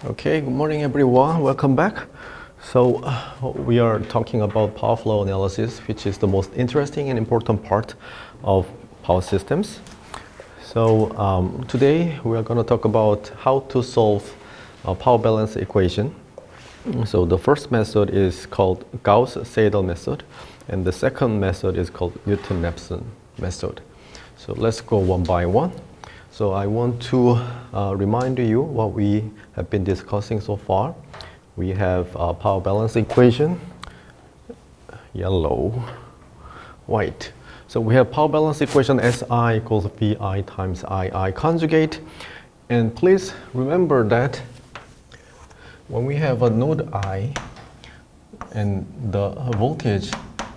Okay, good morning everyone. Welcome back. So we are talking about power flow analysis, which is the most interesting and important part of power systems. So today we are going to talk about how to solve a power balance equation. So the first method is called Gauss-Seidel method, and the second method is called Newton-Raphson method. So let's go one by one. So I want to remind you what we have been discussing so far. We have a power balance equation, yellow, white. So we have power balance equation SI equals VI times II conjugate. And please remember that when we have a node I and the voltage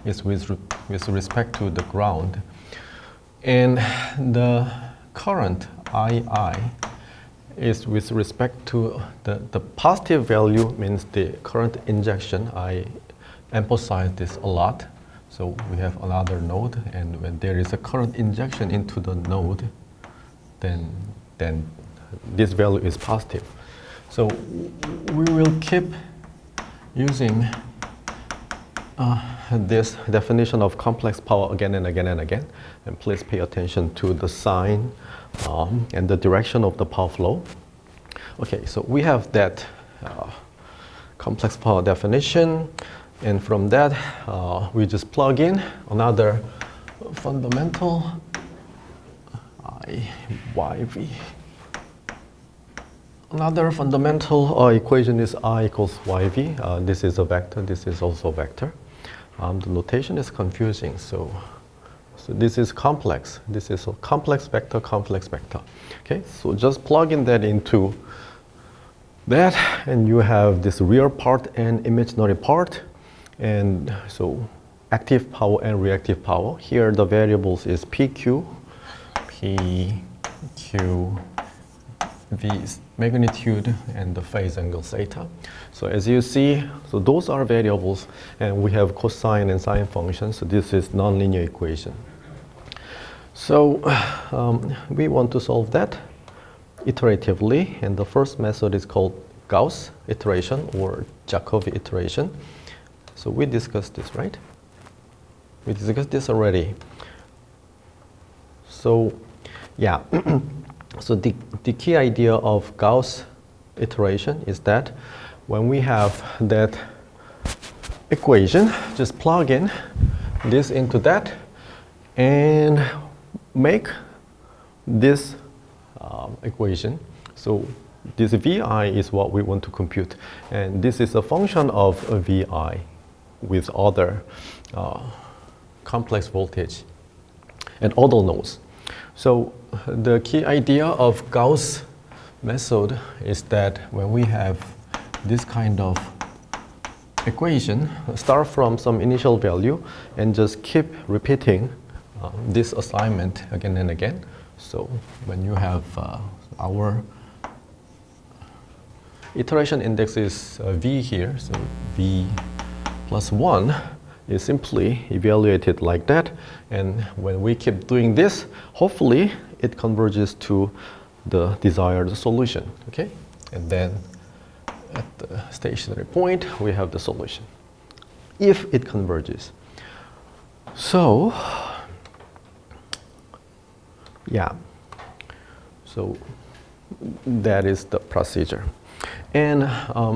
is with respect to the ground, and the current II is with respect to the positive value, means the current injection. I emphasize this a lot. So we have another node, and when there is a current injection into the node, then this value is positive. So we will keep using this definition of complex power again and again and again. And please pay attention to the sign and the direction of the power flow. Okay, so we have that complex power definition. And from that, we just plug in another fundamental IYV. Another fundamental equation is I equals YV. This is a vector, this is also a vector. The notation is confusing, so this is complex. This is a complex vector, complex vector. Okay, so just plug in that into that, and you have this real part and imaginary part. And so active power and reactive power. Here the variables is PQ, V is magnitude, and the phase angle theta. So as you see, so those are variables, and we have cosine and sine functions. So this is nonlinear equation. So we want to solve that iteratively, and the first method is called Gauss iteration or Jacobi iteration. So we discussed this, right? We discussed this already. So yeah. So the key idea of Gauss iteration is that when we have that equation, just plug in this into that and make this equation. So this VI is what we want to compute, and this is a function of a VI with other complex voltage and other nodes. So the key idea of Gauss method is that when we have this kind of equation, start from some initial value and just keep repeating this assignment again and again. So when you have our iteration index is V here, so V plus 1 is simply evaluated like that, and when we keep doing this, hopefully it converges to the desired solution. Okay, and then at the stationary point we have the solution if it converges. So yeah, so that is the procedure, and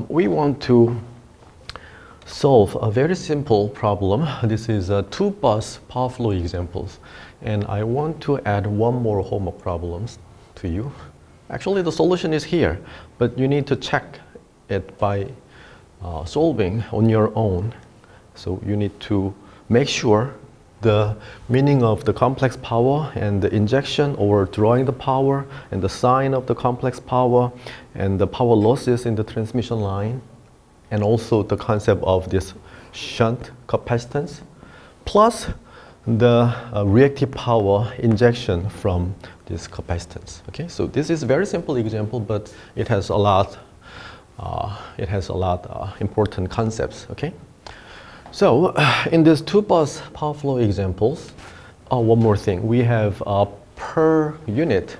we want to solve a very simple problem. This is a two-bus power flow examples, and I want to add one more homework problems to you. Actually, the solution is here, but you need to check it by solving on your own. So you need to make sure the meaning of the complex power and the injection or drawing the power and the sign of the complex power and the power losses in the transmission line, and also the concept of this shunt capacitance, plus the reactive power injection from this capacitance. Okay, so this is a very simple example, but it has a lot important concepts. Okay, so in these two-bus power flow examples, one more thing, we have a per unit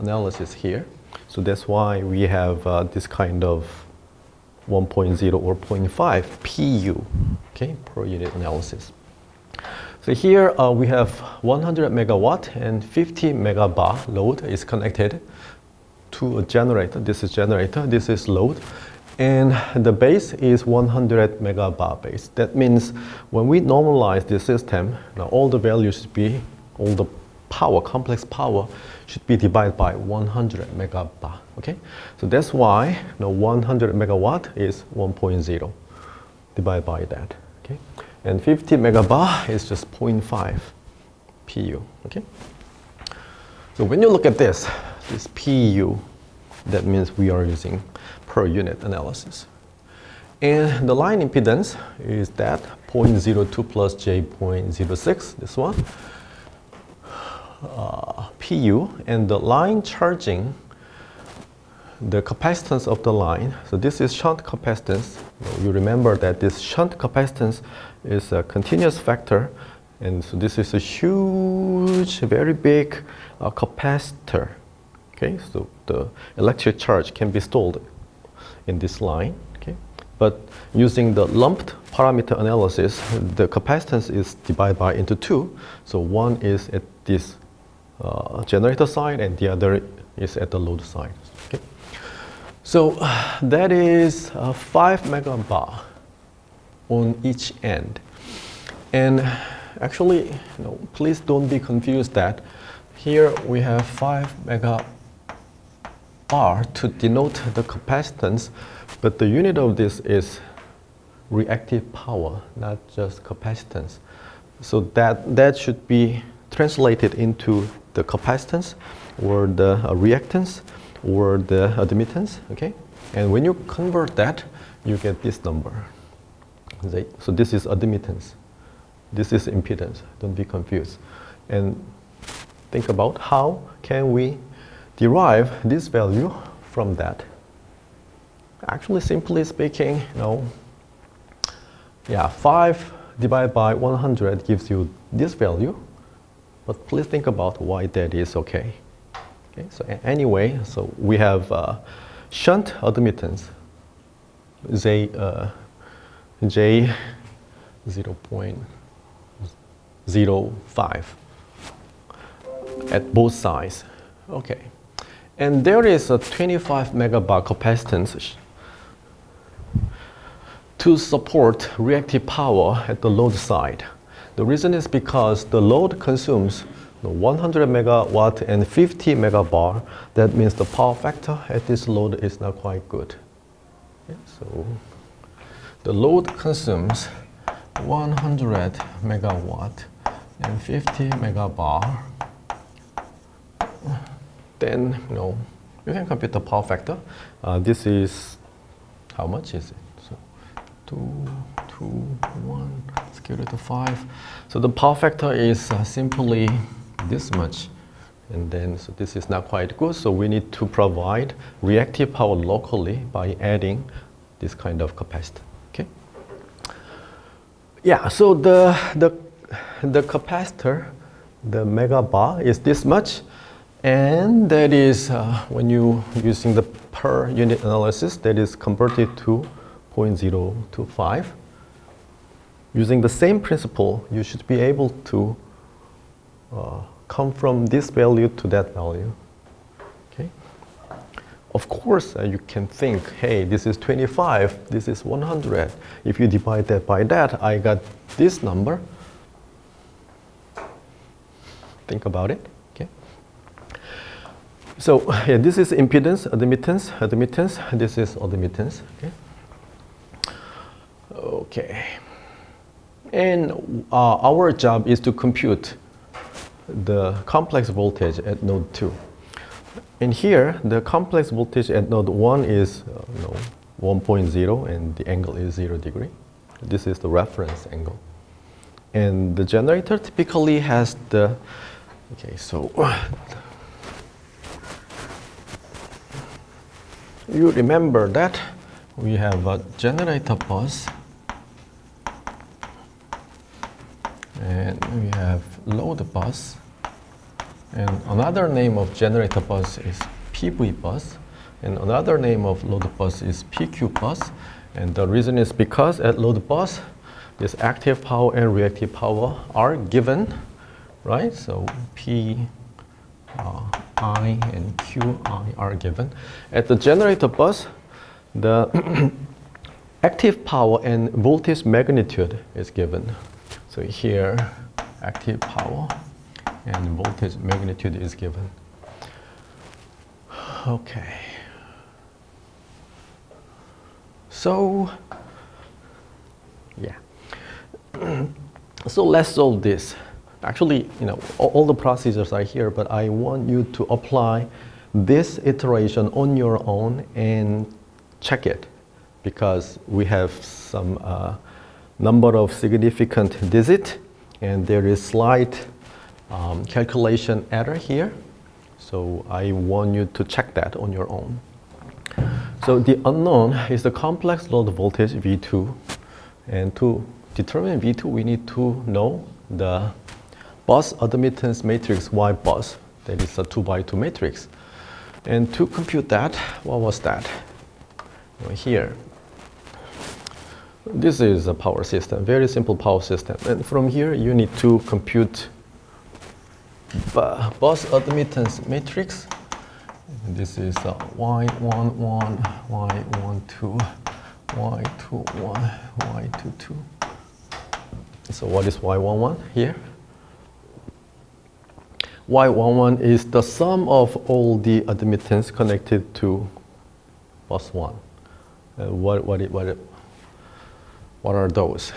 analysis here. So that's why we have this kind of 1.0 or 0.5 PU, okay, per unit analysis. So here we have 100 megawatt and 50 megabar load is connected to a generator. This is generator, this is load. And the base is 100 megabar base. That means when we normalize this system, now all the values should be, all the power, complex power, should be divided by 100 megabar, okay? So that's why now 100 megawatt is 1.0 divided by that, okay? And 50 megabar is just 0.5 PU, okay? So when you look at this PU, that means we are using per unit analysis. And the line impedance is that 0.02 plus J 0.06, this one, PU, and the line charging, the capacitance of the line. So this is shunt capacitance. You remember that this shunt capacitance is a continuous factor, and so this is a huge, very big capacitor. Okay, so the electric charge can be stored in this line. Okay, but using the lumped parameter analysis, the capacitance is divided by into two. So one is at this generator side, and the other is at the load side. Okay, so that is 5 megabar on each end. And actually, please don't be confused that here we have 5 megabar to denote the capacitance, but the unit of this is reactive power, not just capacitance. So that should be translated into the capacitance or the reactance or the admittance, okay? And when you convert that, you get this number. So this is admittance. This is impedance. Don't be confused. And think about how can we derive this value from that. Actually, simply speaking, 5 divided by 100 gives you this value, but please think about why that is okay. Okay, so anyway, so we have shunt admittance, J 0.05 at both sides. Okay. And there is a 25 megabar capacitance to support reactive power at the load side. The reason is because the load consumes 100 megawatt and 50 megabar. That means the power factor at this load is not quite good. Okay, so the load consumes 100 megawatt and 50 megabar. Then you can compute the power factor. This is, how much is it? So 2, 1, square root of 5. So the power factor is simply this much. And then, so this is not quite good. So we need to provide reactive power locally by adding this kind of capacitor. Okay. Yeah. So the capacitor, the megabar, is this much. And that is, when you using the per unit analysis, that is converted to 0.025. Using the same principle, you should be able to come from this value to that value. Okay. Of course, you can think, hey, this is 25, this is 100. If you divide that by that, I got this number. Think about it. So yeah, this is impedance, admittance, this is admittance. Okay. Okay. And our job is to compute the complex voltage at node 2. And here, the complex voltage at node 1 is 1.0, and the angle is 0 degree. This is the reference angle. And the generator typically has the, okay, so you remember that we have a generator bus and we have load bus, and another name of generator bus is PV bus. And another name of load bus is PQ bus. And the reason is because at load bus, this active power and reactive power are given, right? So P I and QI are given. At the generator bus, the active power and voltage magnitude is given. So here, active power and voltage magnitude is given. Okay. So, yeah. So let's solve this. Actually, all the procedures are here, but I want you to apply this iteration on your own and check it, because we have some number of significant digits, and there is slight calculation error here. So I want you to check that on your own. So the unknown is the complex load voltage V2, and to determine V2, we need to know the bus admittance matrix Y bus, that is a 2x2 matrix. And to compute that, what was that? Here, this is a power system, very simple power system. And from here, you need to compute bus admittance matrix. And this is Y11, Y12, Y21, Y22. So what is Y11 here? Y11 is the sum of all the admittance connected to bus 1. What are those?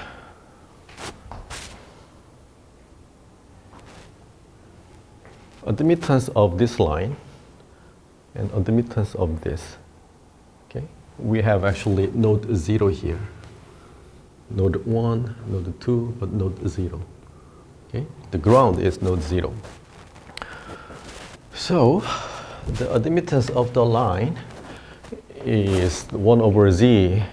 Admittance of this line and admittance of this. Okay, we have actually node 0 here. Node 1, node 2, but node 0. Okay, the ground is node 0. So the admittance of the line is 1 over z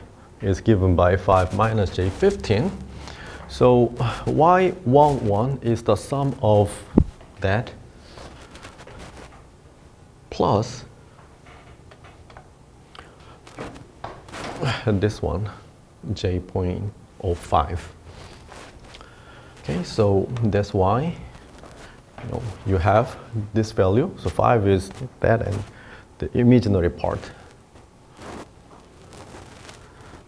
is given by 5 minus j15. So y11 is the sum of that plus this one, j.05. Okay, so that's why you have this value. So 5 is that, and the imaginary part,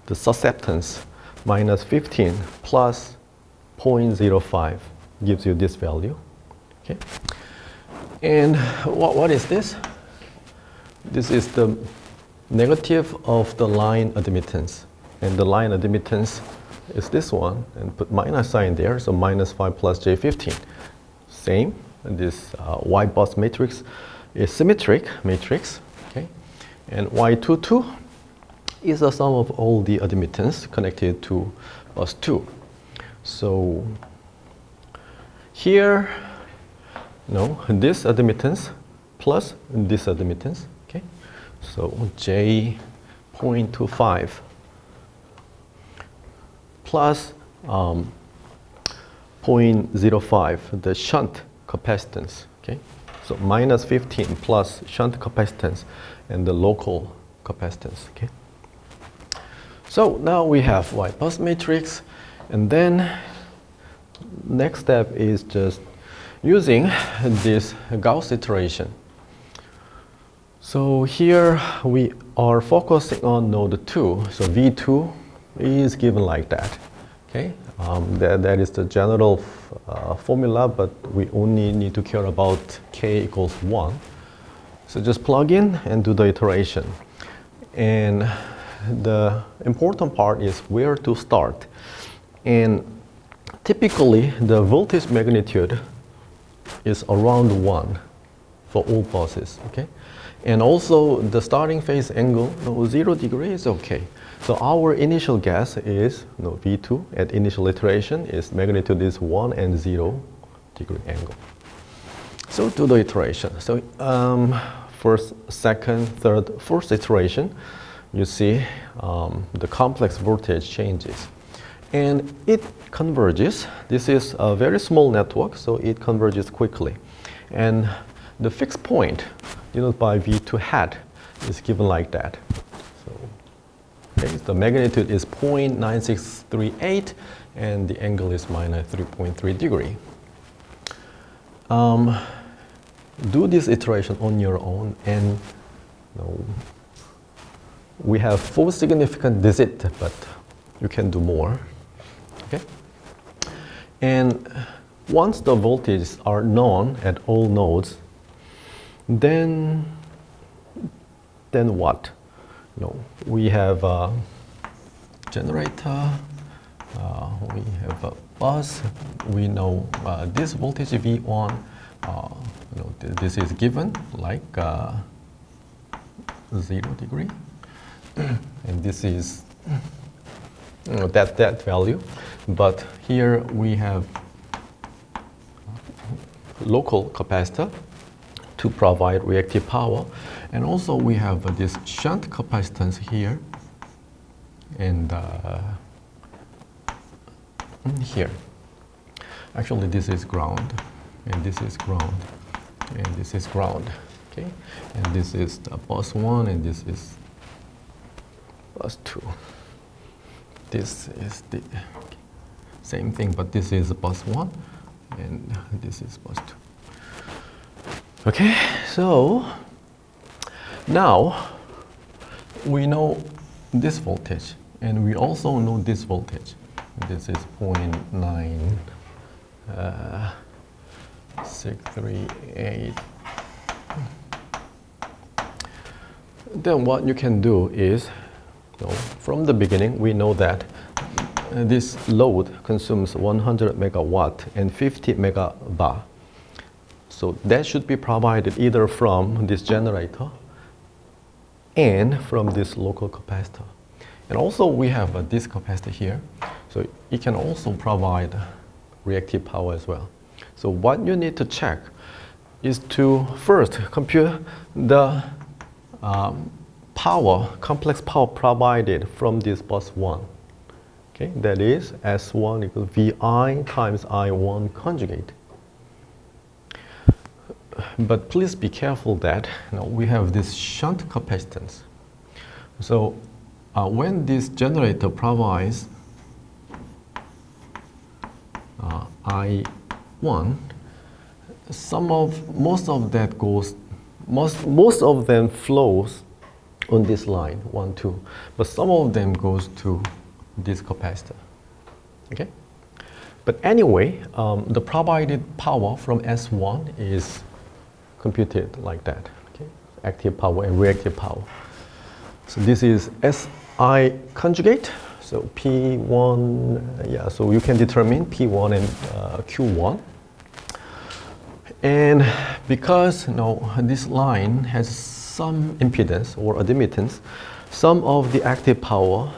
the susceptance minus 15 plus 0.05 gives you this value. Okay, and what is this? This is the negative of the line admittance, and the line admittance is this one, and put minus sign there, so minus 5 plus j15. Same, and this Y bus matrix is symmetric matrix, okay? And Y22 is the sum of all the admittance connected to bus 2. So here, this admittance plus this admittance, okay? So j.25 plus 0.05, the shunt capacitance, okay? So minus 15 plus shunt capacitance and the local capacitance, okay? So now we have Y bus matrix, and then next step is just using this Gauss iteration. So here we are focusing on node 2, so V2 is given like that, okay? That is the general formula, but we only need to care about k equals 1. So just plug in and do the iteration. And the important part is where to start. And typically, the voltage magnitude is around 1 for all buses, okay? And also, the starting phase angle, 0 degree is okay. So our initial guess is V2 at initial iteration is magnitude is 1 and 0 degree angle. So do the iteration. So first, second, third, fourth iteration, you see the complex voltage changes. And it converges. This is a very small network, so it converges quickly. And the fixed point denoted by V2 hat is given like that. So, okay, the magnitude is 0.9638 and the angle is minus 3.3 degree. Do this iteration on your own, and we have 4 significant digits, but you can do more. Okay? And once the voltages are known at all nodes, then what? We have a generator, we have a bus, we know this voltage V1, this is given like 0 degree, and this is that value. But here we have local capacitor to provide reactive power, and also we have this shunt capacitance here and here. Actually, this is ground, and this is ground, and this is ground. Okay, and this is the bus 1, and this is bus 2. This is the same thing, but this is bus 1, and this is bus 2. Okay, so now we know this voltage, and we also know this voltage. This is 0.9638. Then what you can do is, from the beginning, we know that this load consumes 100 megawatt and 50 megabar. So that should be provided either from this generator and from this local capacitor. And also we have this capacitor here, so it can also provide reactive power as well. So what you need to check is to first compute the complex power provided from this bus 1. Okay, that is S1 equals VI times I1 conjugate. But please be careful that we have this shunt capacitance. So when this generator provides I1, most of them flows on this line 1, 2, but some of them goes to this capacitor. Okay, but anyway, the provided power from S1 is computed like that. Okay, active power and reactive power. So this is SI conjugate. So P1, so you can determine P1 and Q1. And because this line has some impedance or admittance, some of the active power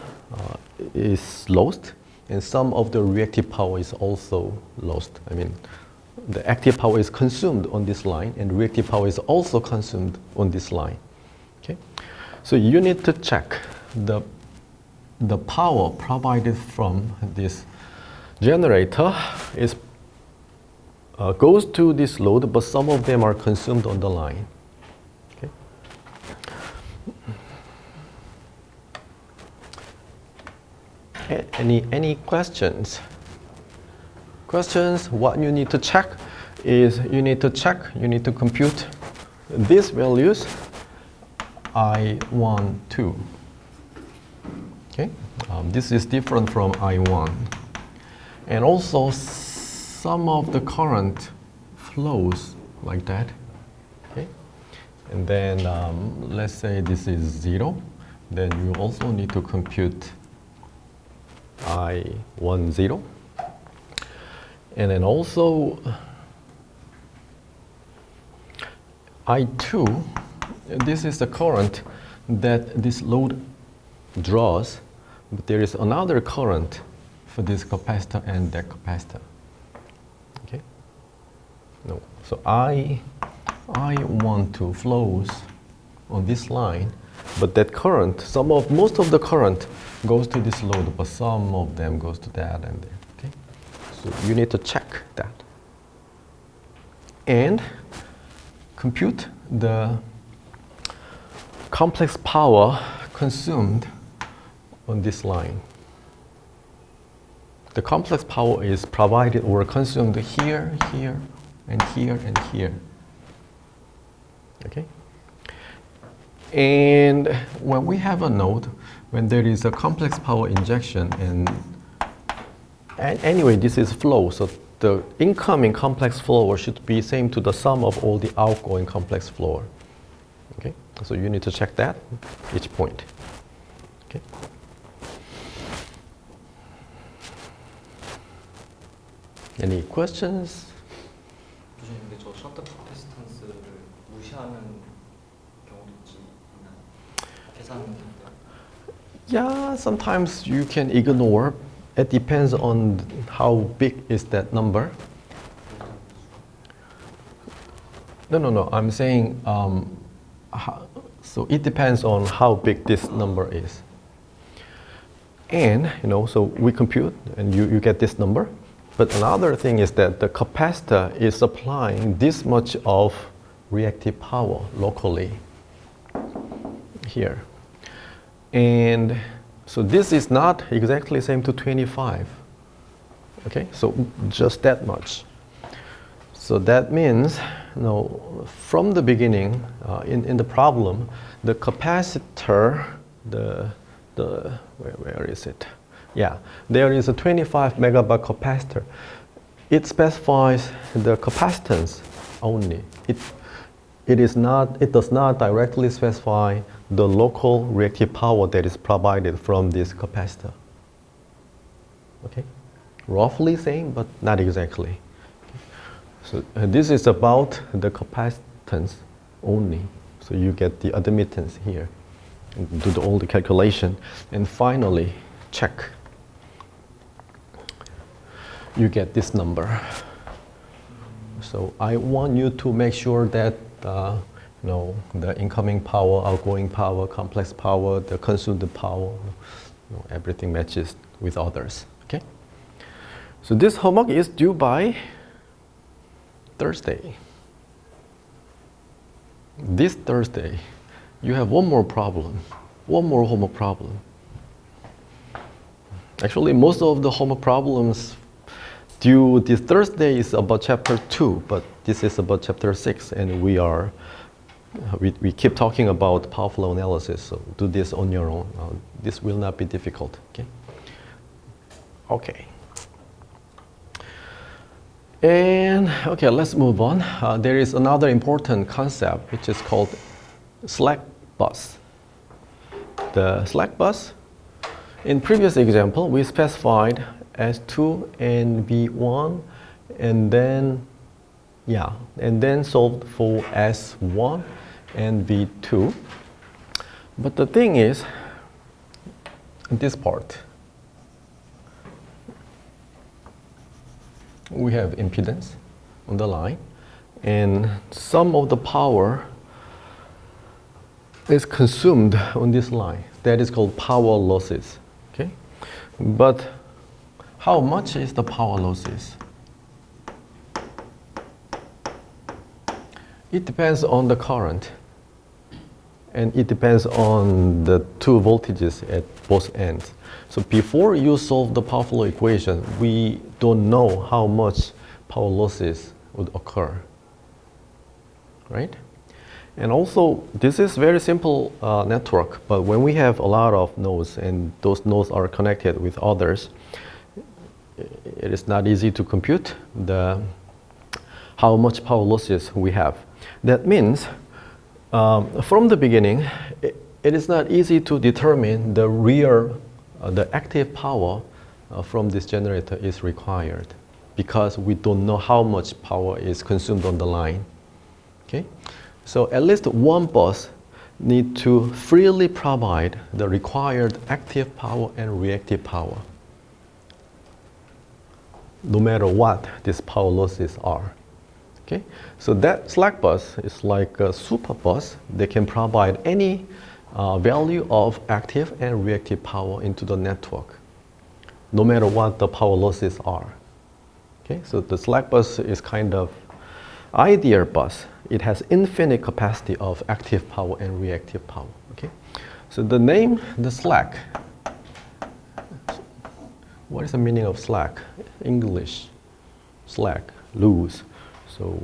is lost, and some of the reactive power is also lost. I mean, the active power is consumed on this line, and reactive power is also consumed on this line. Okay, so you need to check the power provided from this generator is goes to this load, but some of them are consumed on the line. Okay. Any questions? Questions? What you need to check is you need to compute these values I1, 2. Okay, this is different from I1, and also some of the current flows like that. Okay, and then let's say this is 0. Then you also need to compute I1, 0. And then also I2, this is the current that this load draws, but there is another current for this capacitor and that capacitor. Okay? No. So I12 flows on this line, but that current, most of the current goes to this load, but some of them goes to that and there. Okay? So you need to check that. And compute the complex power consumed on this line. The complex power is provided or consumed here, here, and here, and here. Okay? And when we have a node, when there is a complex power injection, and anyway, this is flow, so the incoming complex flow should be same to the sum of all the outgoing complex flow. Okay? So you need to check that each point. Okay? Any questions? 교수님, 근데 저 셔터 카패시턴스를 무시하는 경우도 있지 않나요? 계산하는 때. Yeah, sometimes you can ignore. It depends on how big is that number. No. I'm saying, so it depends on how big this number is. And, so we compute and you get this number. But another thing is that the capacitor is supplying this much of reactive power locally here. And so this is not exactly same to 25. Okay, so just that much. So that means, from the beginning, in the problem, the capacitor, where is it? Yeah, there is a 25 megawatt capacitor. It specifies the capacitance only. It does not directly specify the local reactive power that is provided from this capacitor. Okay, roughly same, but not exactly. So this is about the capacitance only. So you get the admittance here, and do all the calculation, and finally check. You get this number. So I want you to make sure that the incoming power, outgoing power, complex power, the consumed power, everything matches with others. Okay. So this homework is due by Thursday. This Thursday, you have one more problem, one more homework problem. Actually, most of the homework problems due this Thursday is about chapter 2, but this is about chapter 6, and we keep talking about power flow analysis, so do this on your own. This will not be difficult, okay? Okay. And, okay, let's move on. There is another important concept, which is called slack bus. The slack bus, in previous example, we specified S2 and V1, and then solved for S1 and V2. But the thing is, this part, we have impedance on the line, and some of the power is consumed on this line. That is called power losses. Okay, but how much is the power losses? It depends on the current, and it depends on the two voltages at both ends. So before you solve the power flow equation, we don't know how much power losses would occur, right? And also, this is very simple network, but when we have a lot of nodes and those nodes are connected with others, it is not easy to compute how much power losses we have. That means, from the beginning, it is not easy to determine the active power from this generator is required, because we don't know how much power is consumed on the line. Okay? So at least one bus need to freely provide the required active power and reactive power, no matter what these power losses are. Okay? So that slack bus is like a super bus. They can provide any value of active and reactive power into the network, no matter what the power losses are. Okay? So the slack bus is kind of ideal bus, it has infinite capacity of active power and reactive power. Okay, so the name, the slack. What is the meaning of slack? English, slack, loose. So,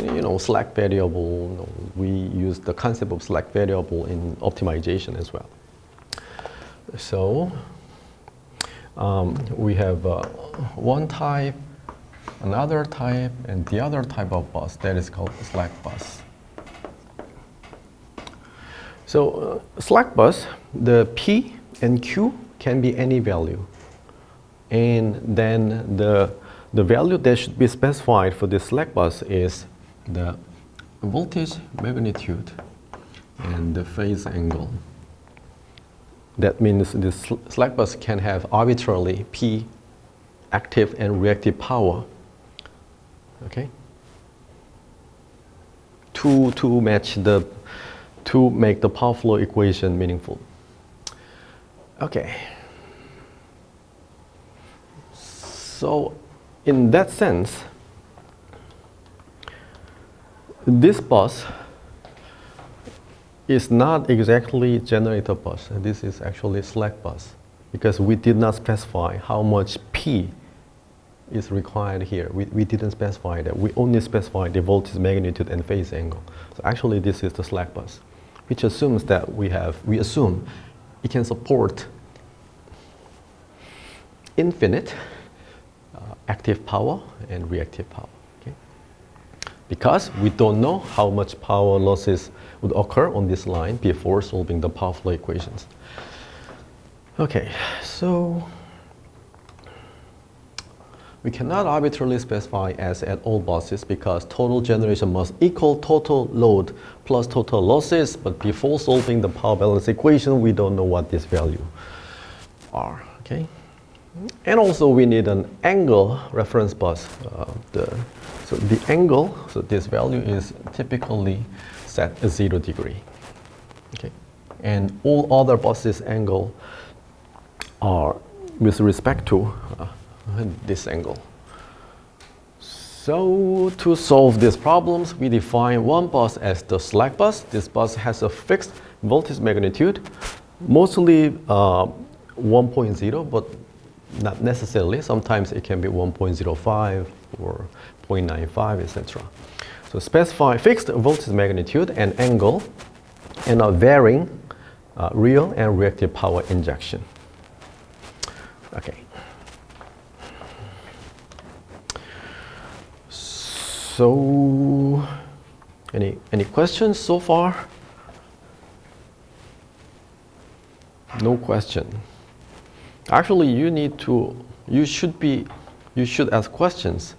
you know, slack variable, you know, we use the concept of slack variable in optimization as well. So, we have one type, another type, and the other type of bus that is called slack bus. So, slack bus, the P and Q can be any value. And then the value that should be specified for this slack bus is the voltage magnitude and the phase angle. That means this slack bus can have arbitrarily P active and reactive power, okay, to make the power flow equation meaningful. Okay. So in that sense, this bus is not exactly generator bus. This is actually slack bus because we did not specify how much P is required here. We didn't specify that. We only specified the voltage magnitude and phase angle. So actually this is the slack bus, which assumes that we assume it can support infinite active power and reactive power. Okay? Because we don't know how much power losses would occur on this line before solving the power flow equations. Okay, so we cannot arbitrarily specify S at all buses because total generation must equal total load plus total losses, but before solving the power balance equation, we don't know what this value are. Okay? And also we need an angle reference bus. So the angle, so this value is typically set at 0 degree. Okay, and all other buses' angle are with respect to this angle. So to solve these problems, we define one bus as the slack bus. This bus has a fixed voltage magnitude, mostly 1.0, but not necessarily. Sometimes it can be 1.05 or 0.95, etc. So specify fixed voltage magnitude and angle and a varying real and reactive power injection. Okay. So any questions so far? No question. Actually, you should ask questions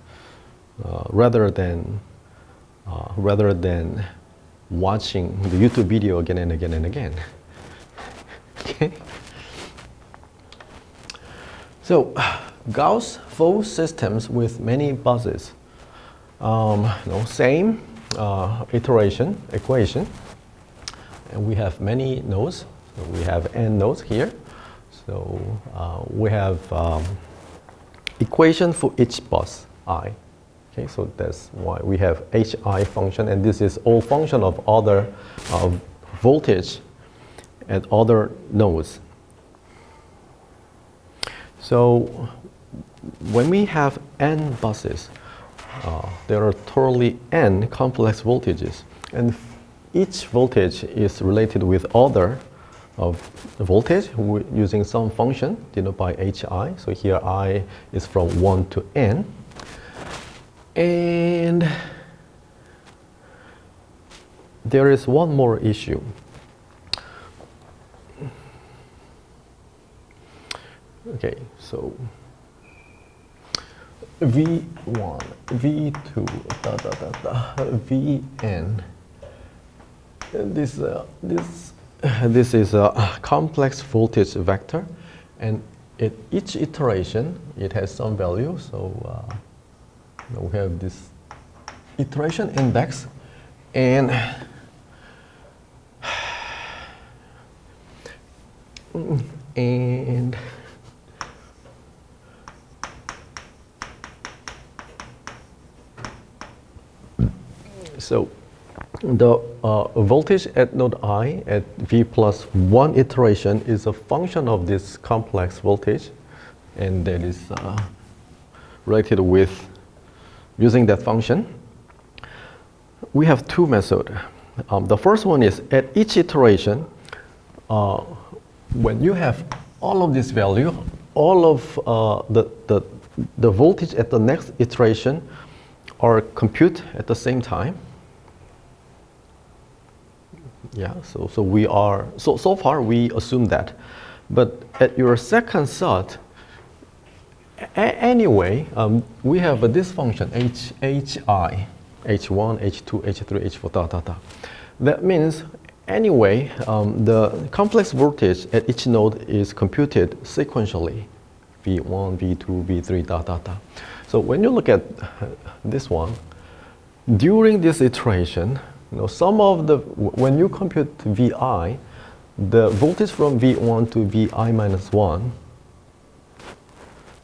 rather than watching the YouTube video again and again and again. Okay. So, Gauss-Faux systems with many buses. Same iteration equation, and we have many nodes. So we have n nodes here. So we have equation for each bus I. Okay, so that's why we have HI function, and this is all function of other voltage at other nodes. So when we have n buses, there are totally n complex voltages, and each voltage is related with other voltage using some function denoted by HI. So here I is from 1 to n. And there is one more issue. Okay, so V1, V2, Vn. This is a complex voltage vector, and at each iteration it has some value. So we have this iteration index, and So the voltage at node I at V plus 1 iteration is a function of this complex voltage, and that is related with using that function. We have two methods. The first one is at each iteration, when you have all of this value, all of the voltage at the next iteration are compute at the same time. Yeah, so we are, so far we assume that. But at your second thought, anyway, we have this function, hi, h1, h2, h3, h4, da, da, da. That means, anyway, the complex voltage at each node is computed sequentially, V1, V2, V3, da, da, da. So when you look at this one, during this iteration, some of the, when you compute Vi, the voltage from V1 to Vi minus 1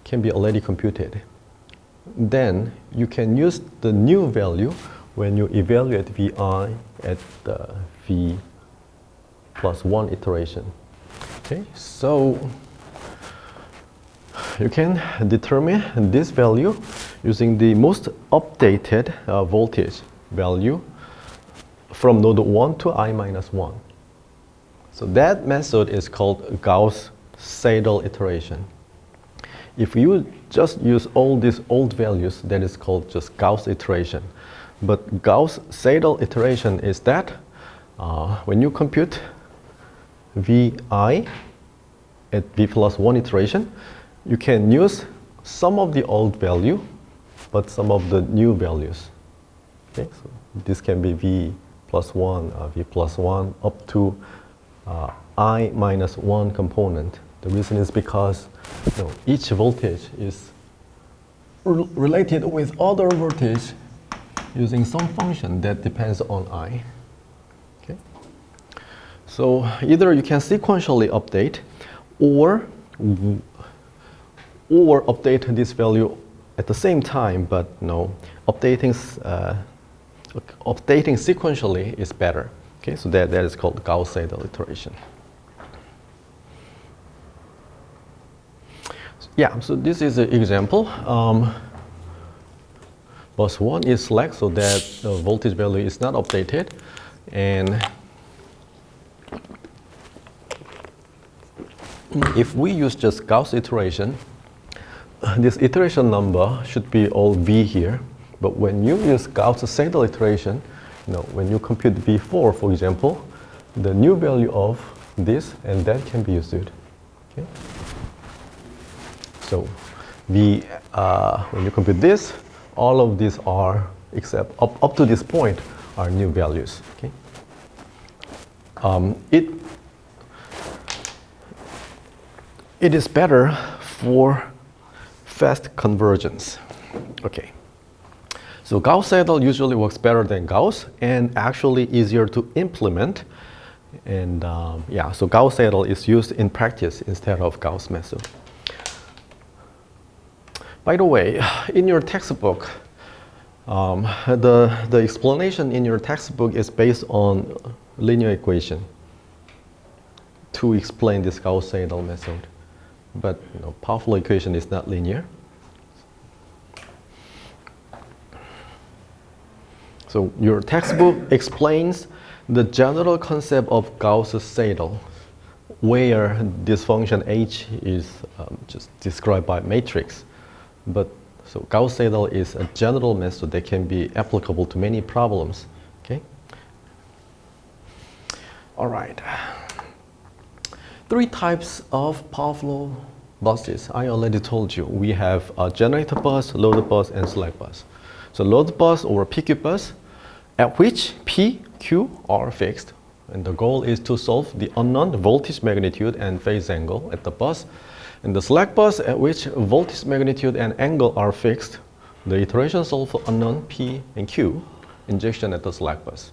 can be already computed. Then you can use the new value when you evaluate Vi at the V plus 1 iteration. Okay, so you can determine this value using the most updated voltage value from node 1 to I minus 1. So that method is called Gauss-Seidel iteration. If you just use all these old values, that is called just Gauss iteration. But Gauss-Seidel iteration is that when you compute Vi at V plus 1 iteration, you can use some of the old value, but some of the new values. Okay, so this can be V plus 1, V plus 1, up to I minus 1 component. The reason is because each voltage is related with other voltage using some function that depends on I. Okay? So either you can sequentially update or update this value at the same time, but updating sequentially is better. Okay, so that is called Gauss-Seidel iteration. Yeah, so this is an example. Bus 1 is slack, so that the voltage value is not updated. And if we use just Gauss iteration, this iteration number should be all V here. But when you use Gauss-Seidel iteration, when you compute V4, for example, the new value of this and that can be used. Okay? So when you compute this, all of these are, except up to this point, are new values. Okay? It is better for fast convergence. Okay. So Gauss-Seidel usually works better than Gauss and actually easier to implement. And yeah, so Gauss-Seidel is used in practice instead of Gauss method. By the way, in your textbook, the explanation in your textbook is based on linear equation to explain this Gauss-Seidel method. But power flow equation is not linear. So your textbook explains the general concept of Gauss-Seidel, where this function h is just described by matrix. But so Gauss-Seidel is a general method that can be applicable to many problems. Okay. All right. 3 types of power flow buses. I already told you we have a generator bus, load bus, and slack bus. So load bus or PQ bus, at which P, Q are fixed. And the goal is to solve the unknown voltage magnitude and phase angle at the bus. And the slack bus, at which voltage magnitude and angle are fixed. The iteration solve for unknown P and Q, injection at the slack bus.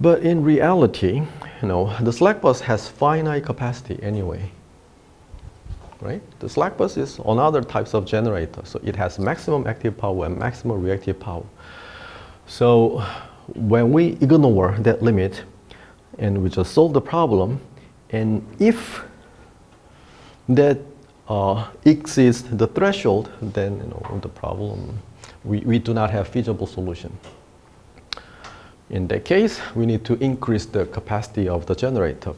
But in reality, the slack bus has finite capacity anyway. Right? The slack bus is on other types of generator, so it has maximum active power and maximum reactive power. So when we ignore that limit and we just solve the problem, and if that exceeds the threshold, then the problem, we do not have feasible solution. In that case, we need to increase the capacity of the generator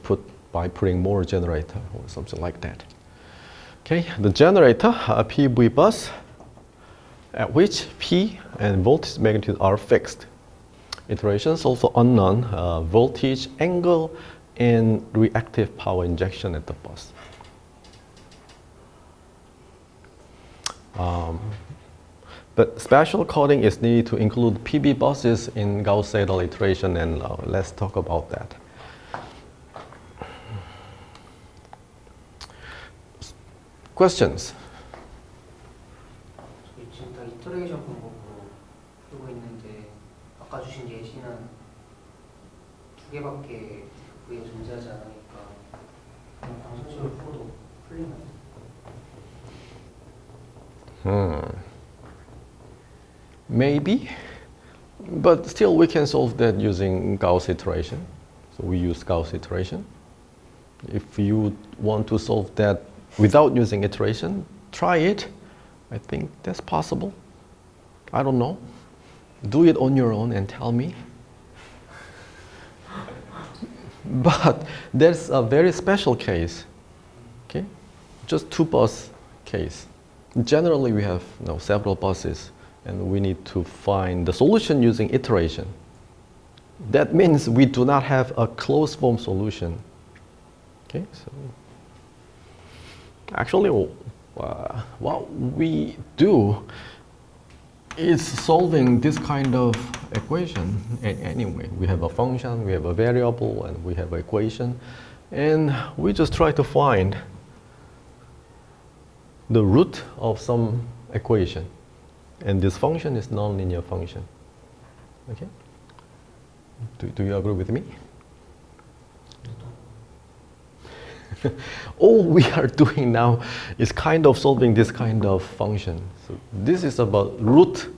by putting more generator or something like that. Okay, the generator, PV bus, at which P and voltage magnitude are fixed. Iterations also unknown, voltage, angle, and reactive power injection at the bus. But special coding is needed to include PV buses in Gauss-Seidel iteration, and let's talk about that. Questions? 저희 지금 다 이터레이션 방법으로 풀고 있는데 아까 주신 예시는 두 개밖에 V가 존재하지 않으니까 그냥 방정식으로 풀어도 풀리나요? Maybe, but still we can solve that using Gauss iteration. So we use Gauss iteration. If you want to solve that without using iteration, try it. I think that's possible. I don't know. Do it on your own and tell me. But there's a very special case, okay? Just two bus case. Generally we have several buses, and we need to find the solution using iteration. That means we do not have a closed form solution. Okay, so actually what we do is solving this kind of equation anyway. We have a function, we have a variable, and we have an equation, and we just try to find the root of some equation. And this function is nonlinear function. Okay? Do you agree with me? All we are doing now is kind of solving this kind of function. So this is about root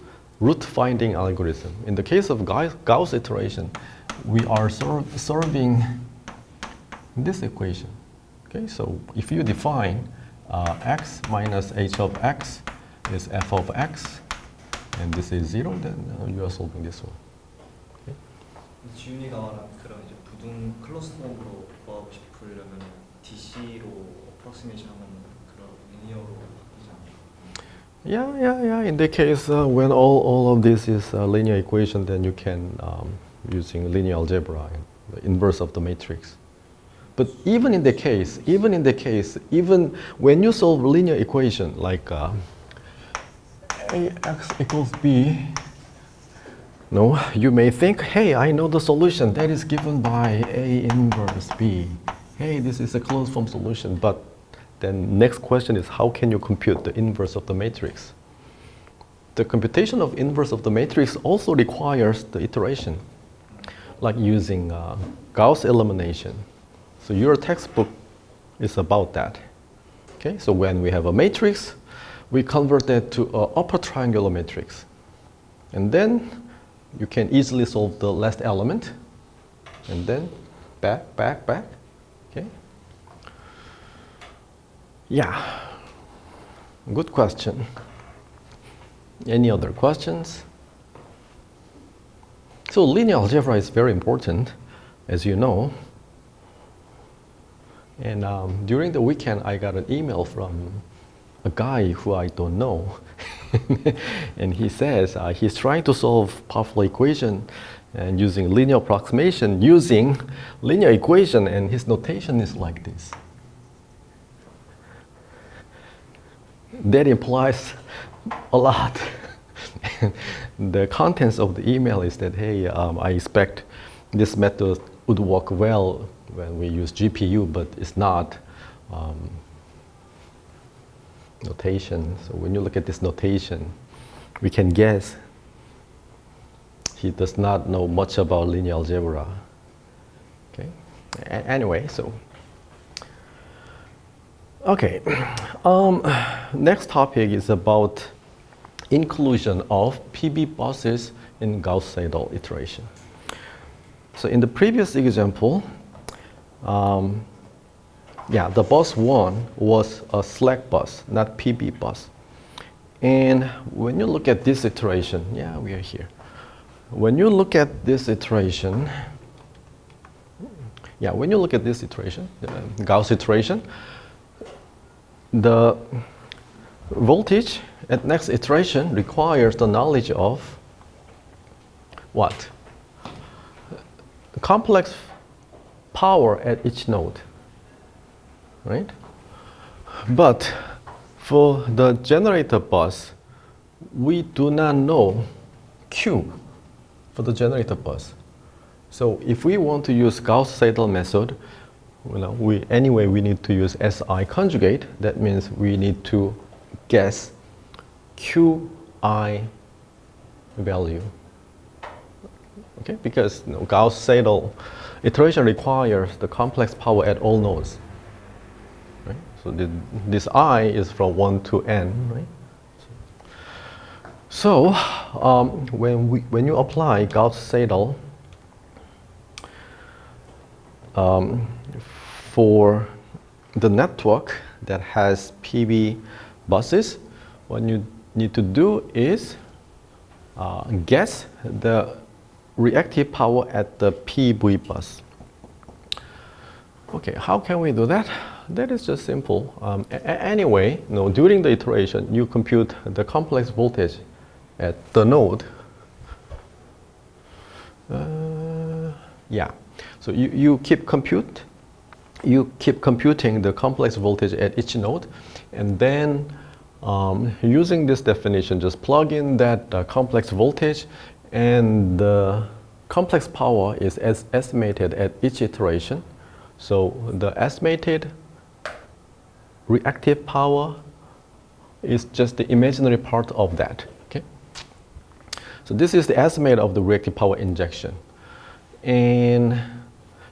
finding algorithm. In the case of Gauss iteration, we are solving this equation. Okay, so if you define x minus h of x is f of x, and this is 0, then you are solving this one. Okay? 지훈이가 말한 그런 이제 부등 클로스 폼으로 구하고 싶으려면 DC로 어프로시메이션 하면 그런 리니어로 바뀌지 않나요? Yeah. In the case when all of this is a linear equation, then you can using linear algebra, the inverse of the matrix. But even in the case, even when you solve linear equation like ax equals b, no, you may think, hey, I know the solution that is given by a inverse b. Hey, this is a closed form solution. But then next question is, how can you compute the inverse of the matrix? The computation of inverse of the matrix also requires the iteration, like using Gauss elimination. So your textbook is about that. Okay, so when we have a matrix, we convert that to an upper triangular matrix. And then you can easily solve the last element. And then back. Okay. Yeah. Good question. Any other questions? So linear algebra is very important, as you know. And during the weekend, I got an email from a guy who I don't know. And he says he's trying to solve powerful equation and using linear approximation using linear equation, and his notation is like this. That implies a lot. The contents of the email is that, hey, I expect this method would work well when we use GPU, but it's not notation. So when you look at this notation, we can guess he does not know much about linear algebra. Okay. Anyway, so okay. Next topic is about inclusion of PV buses in Gauss-Seidel iteration. So in the previous example, the bus 1 was a slack bus, not PB bus. And when you look at this iteration, we are here. When you look at this iteration, the Gauss iteration, the voltage at next iteration requires the knowledge of what? Complex power at each node, right? But for the generator bus, we do not know Q for the generator bus. So if we want to use Gauss-Seidel method, we need to use SI conjugate. That means we need to guess QI value. Okay, because Gauss-Seidel iteration requires the complex power at all nodes. Right? So this I is from 1 to n, right? So when you apply Gauss-Seidel for the network that has PV buses, what you need to do is guess the reactive power at the PV bus. Okay, how can we do that? That is just simple. Anyway, during the iteration, you compute the complex voltage at the node. So you keep computing the complex voltage at each node, and then using this definition, just plug in that complex voltage, and the complex power is estimated at each iteration. So the estimated reactive power is just the imaginary part of that. Okay. So this is the estimate of the reactive power injection. And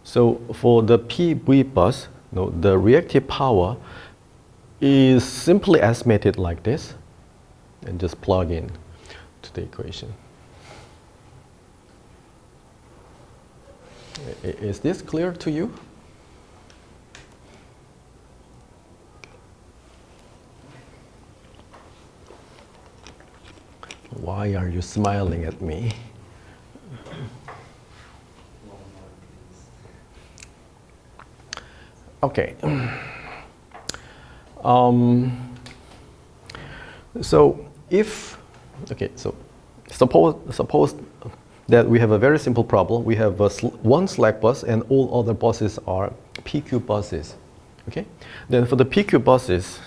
so for the PV bus, the reactive power is simply estimated like this, and just plug in to the equation. Is this clear to you? Why are you smiling at me? Okay. So suppose that we have a very simple problem. We have one slack bus and all other buses are PQ buses. Okay. Then for the PQ buses,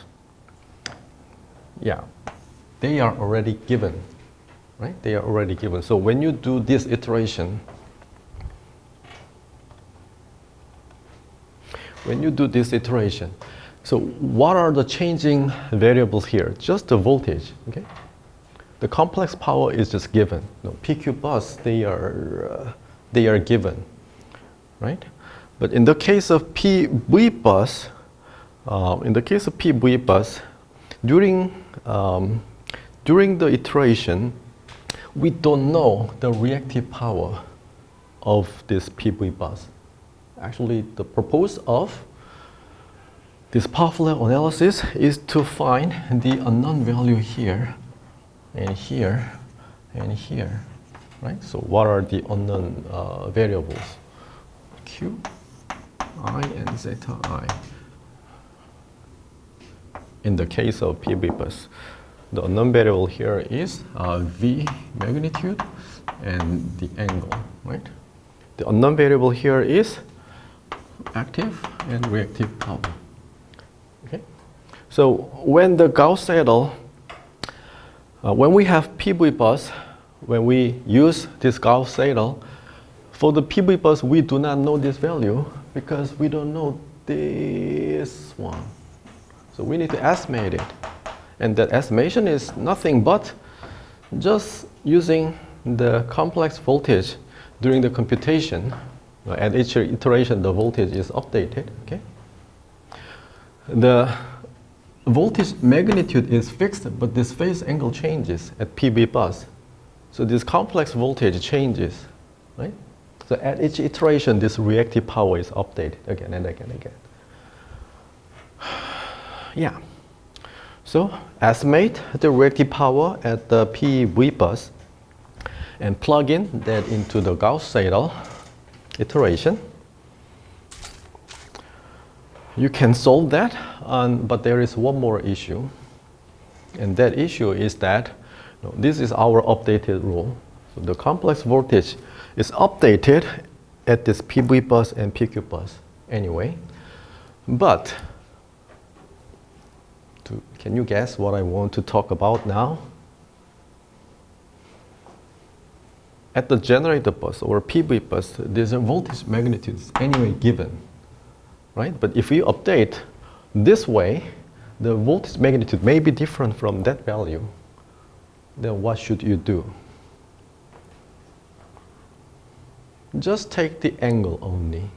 they are already given, right? They are already given. So when you do this iteration, so what are the changing variables here? Just the voltage, okay? The complex power is just given. PQ bus, they are given, right? But in the case of PV bus, during the iteration, we don't know the reactive power of this PV bus. Actually, the purpose of this power flow analysis is to find the unknown value here, and here, and here, right? So what are the unknown variables? Q, I, and zeta I. In the case of PV bus, the unknown variable here is V magnitude and the angle, right? The unknown variable here is active and reactive power. Okay, so when the Gauss-Seidel, when we have PV bus, when we use this Gauss-Seidel, for the PV bus we do not know this value because we don't know this one. So we need to estimate it, and that estimation is nothing but just using the complex voltage during the computation. At each iteration, the voltage is updated. Okay. The voltage magnitude is fixed, but this phase angle changes at PV bus. So this complex voltage changes, right? So at each iteration, this reactive power is updated again and again and again. Yeah. So estimate the reactive power at the PV bus and plug in that into the Gauss-Seidel iteration. You can solve that, but there is one more issue. And that issue is that this is our updated rule. So the complex voltage is updated at this PV bus and PQ bus anyway. But can you guess what I want to talk about now? At the generator bus or PV bus, there's a voltage magnitude anyway given, right? But if you update this way, the voltage magnitude may be different from that value. Then what should you do? Just take the angle only.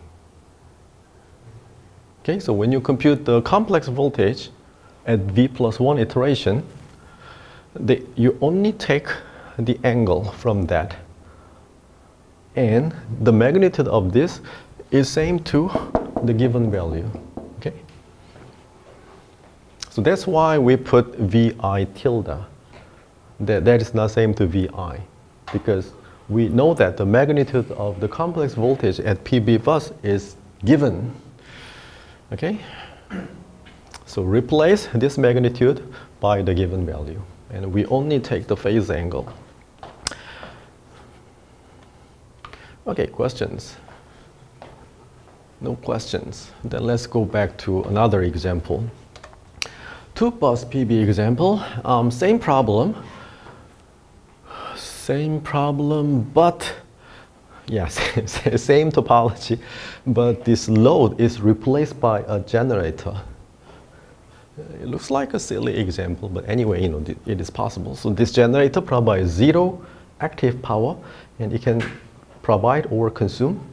Okay, so when you compute the complex voltage at V+1 iteration, you only take the angle from that. And the magnitude of this is same to the given value. Okay? So that's why we put VI tilde. That is not same to VI, because we know that the magnitude of the complex voltage at PV bus is given. Okay? So replace this magnitude by the given value, and we only take the phase angle. Okay, questions? No questions. Then let's go back to another example. 2-bus PV example, same problem, but yeah, same topology, but this load is replaced by a generator. It looks like a silly example, but anyway, it is possible. So this generator provides 0 active power, and it can provide or consume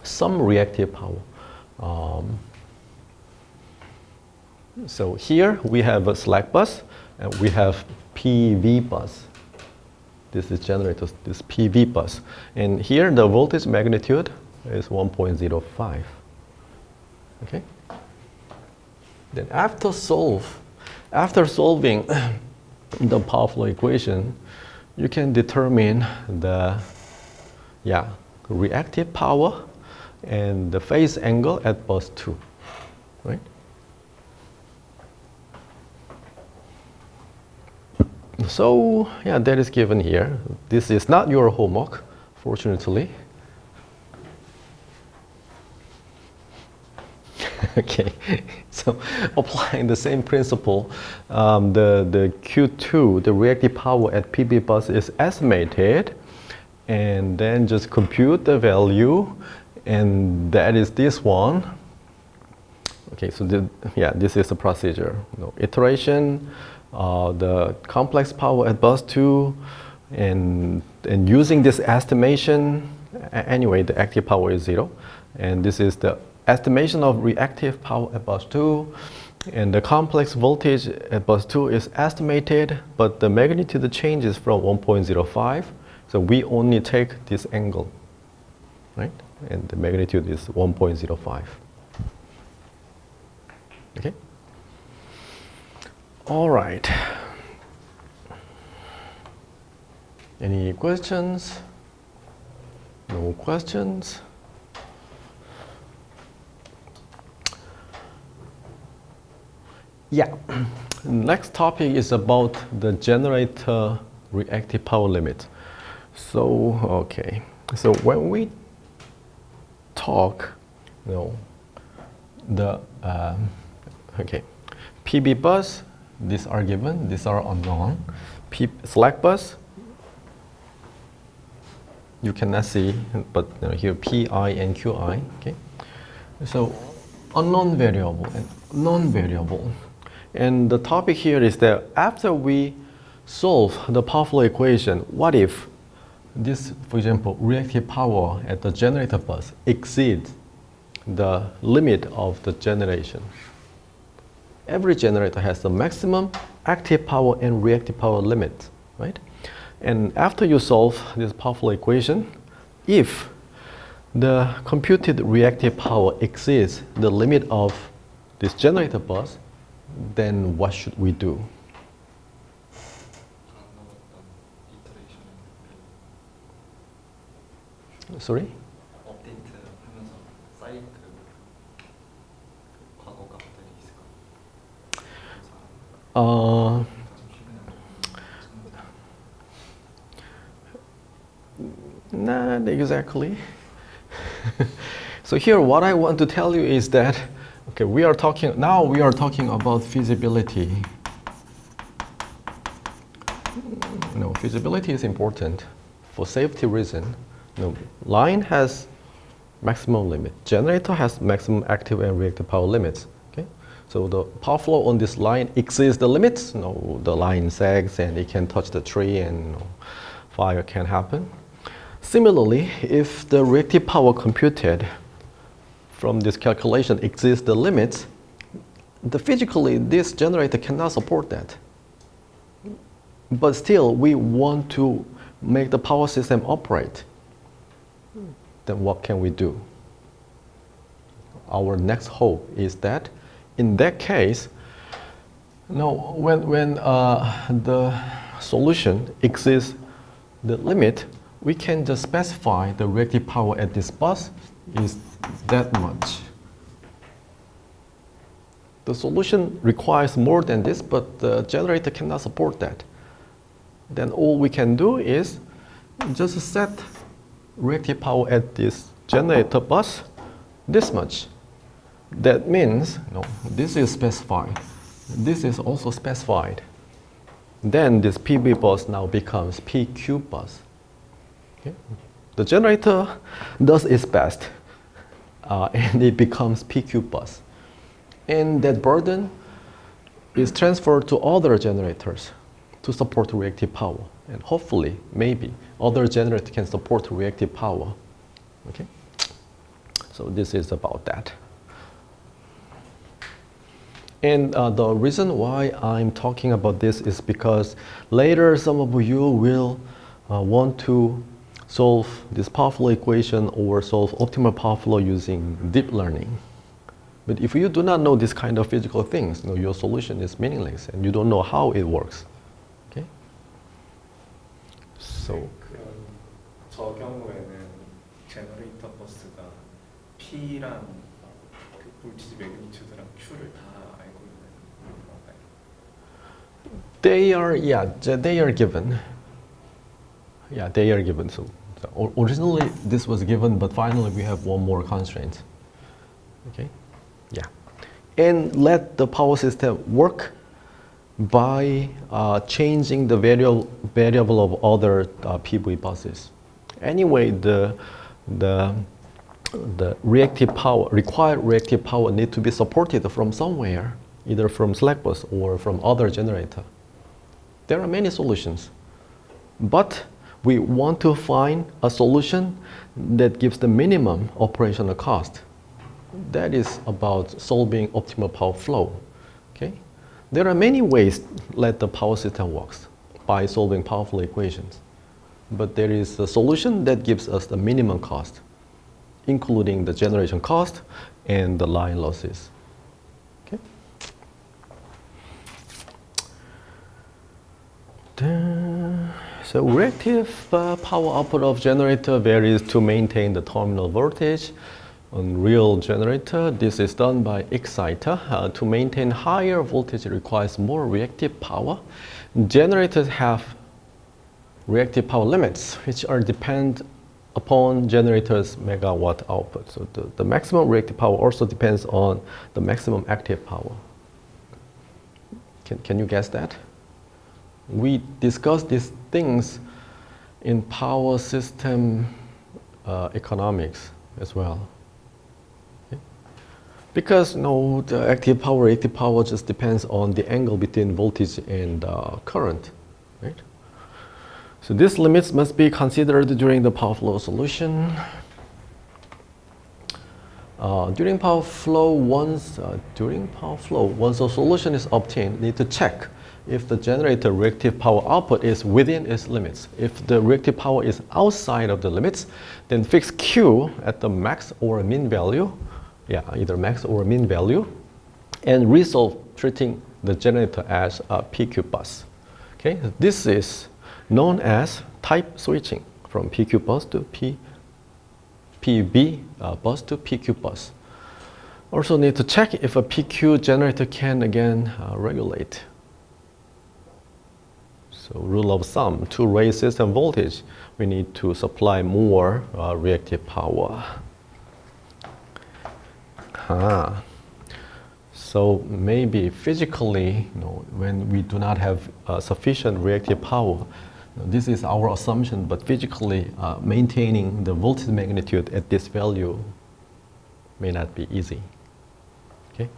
some reactive power. So here we have a slack bus, and we have PV bus. This is generator, this PV bus. And here the voltage magnitude is 1.05. Okay? Then after solving the power flow equation, you can determine the reactive power and the phase angle at bus 2, right? So yeah, that is given here. This is not your homework, fortunately. Okay, so applying the same principle, the Q2, the reactive power at PV bus is estimated, and then just compute the value, and that is this one. Okay, so this is the procedure. Iteration, the complex power at bus 2, and using this estimation, anyway, the active power is 0, and this is the estimation of reactive power at bus 2, and the complex voltage at bus 2 is estimated, but the magnitude changes from 1.05, so we only take this angle, right? And the magnitude is 1.05. Okay? All right. Any questions? No questions? Yeah. Next topic is about the generator reactive power limit. So, okay. So when we talk, okay, PV bus, these are given, these are unknown. Slack bus, you cannot see, but here Pi and Qi, okay? So unknown variable and non-variable. And the topic here is that after we solve the power flow equation, what if this, for example, reactive power at the generator bus exceeds the limit of the generation? Every generator has the maximum active power and reactive power limit, right? And after you solve this power flow equation, if the computed reactive power exceeds the limit of this generator bus, then what should we do? 안 넣었던 이터레이션을 Sorry? 업데이트 하면서 사이클 과거 값들이 있을까? Uh, Not exactly. So here what I want to tell you is that, okay, we are talking about feasibility. No, feasibility is important for safety reason. No, line has maximum limit. Generator has maximum active and reactive power limits. Okay, so the power flow on this line exceeds the limits. No, the line sags and it can touch the tree and fire can happen. Similarly, if the reactive power computed from this calculation exceeds the limits, physically this generator cannot support that. But still, we want to make the power system operate. Then what can we do? Our next hope is that in that case, when the solution exceeds the limit, we can just specify the reactive power at this bus is that much. The solution requires more than this, but the generator cannot support that. Then all we can do is just set reactive power at this generator bus this much. That means, this is specified. This is also specified. Then this PB bus now becomes PQ bus. Okay. The generator does its best, and it becomes PQ bus. And that burden is transferred to other generators to support reactive power. And hopefully, maybe, other generators can support reactive power. Okay? So this is about that. And the reason why I'm talking about this is because later some of you will want to solve this power flow equation or solve optimal power flow using deep learning. But if you do not know this kind of physical things, your solution is meaningless and you don't know how it works. Okay? So 그럼 저 경우에는 제너레이터 버스가 P랑 그 볼티지 매그니튜드랑 Q를 다 알고 있는 건가요? they are given. Yeah, they are given. So originally this was given, but finally we have one more constraint. Okay? Yeah. And let the power system work by changing the variable of other PV buses. Anyway, the reactive power, required reactive power need to be supported from somewhere, either from slack bus or from other generator. There are many solutions, but we want to find a solution that gives the minimum operational cost. That is about solving optimal power flow. Okay? There are many ways to let the power system works by solving power flow equations. But there is a solution that gives us the minimum cost, including the generation cost and the line losses. Okay? So reactive power output of generator varies to maintain the terminal voltage. On real generator, this is done by exciter. To maintain higher voltage requires more reactive power. Generators have reactive power limits, which are depend upon generator's megawatt output. So the maximum reactive power also depends on the maximum active power. Can you guess that? We discussed these things in power system economics as well. Because the active power, reactive power just depends on the angle between voltage and current, right? So these limits must be considered during the power flow solution. During power flow, once a solution is obtained, you need to check if the generator reactive power output is within its limits. If the reactive power is outside of the limits, then fix Q at the max or min value, either max or min value, and resolve treating the generator as a PQ bus. Okay, this is known as type switching from PQ bus to PB bus to PQ bus. Also need to check if a PQ generator can again regulate. So rule of thumb, to raise system voltage, we need to supply more reactive power. So maybe physically, when we do not have sufficient reactive power, this is our assumption, but physically maintaining the voltage magnitude at this value may not be easy. Okay.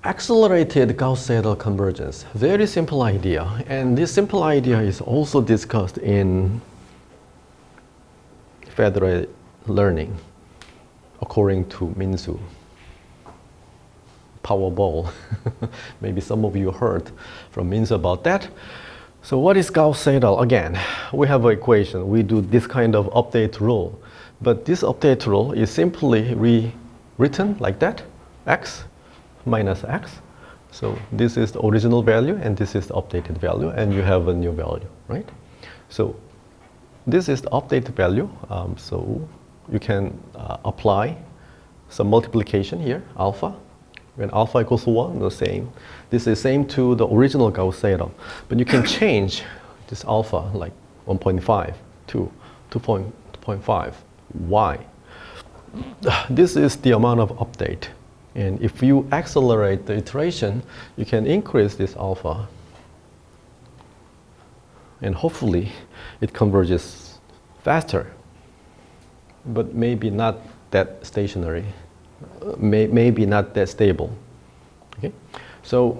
Accelerated Gauss-Seidel convergence, very simple idea, and this simple idea is also discussed in federated learning, according to Minsu. Powerball. Maybe some of you heard from Minsu about that. So what is Gauss-Seidel? Again, we have an equation. We do this kind of update rule. But this update rule is simply rewritten like that, x minus x. So this is the original value, and this is the updated value, and you have a new value, right? So this is the updated value. So you can apply some multiplication here, alpha. When alpha equals 1, the same. This is same to the original Gauss-Seidel. But you can change this alpha like 1.5 to 2.5. Why? This is the amount of update. And if you accelerate the iteration, you can increase this alpha. And hopefully it converges faster. But maybe not that stationary. Maybe not that stable. Okay, so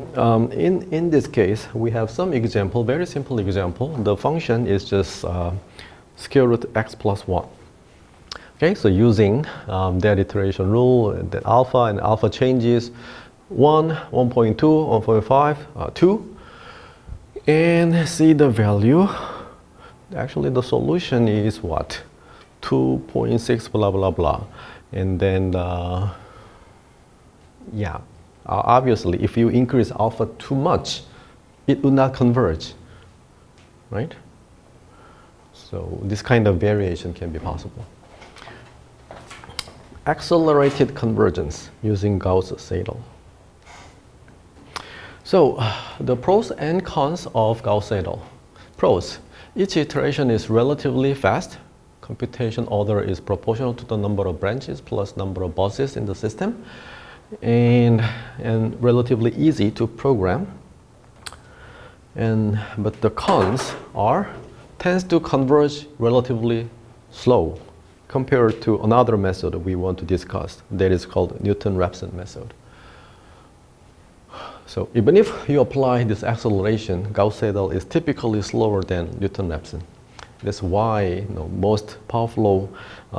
in this case, we have some example, very simple example. The function is just square root x plus 1. Okay, so using that iteration rule, that alpha and alpha changes 1, 1.2, 1.5, 2, and see the value. Actually, the solution is what? 2.6 blah blah blah. And then, obviously, if you increase alpha too much, it would not converge, right? So this kind of variation can be possible. Accelerated convergence using Gauss-Seidel. So the pros and cons of Gauss-Seidel. Pros, each iteration is relatively fast. Computation order is proportional to the number of branches plus number of buses in the system, and relatively easy to program. But the cons are tends to converge relatively slow compared to another method we want to discuss that is called Newton-Raphson method. So even if you apply this acceleration, Gauss-Seidel is typically slower than Newton-Raphson. That's why most power flow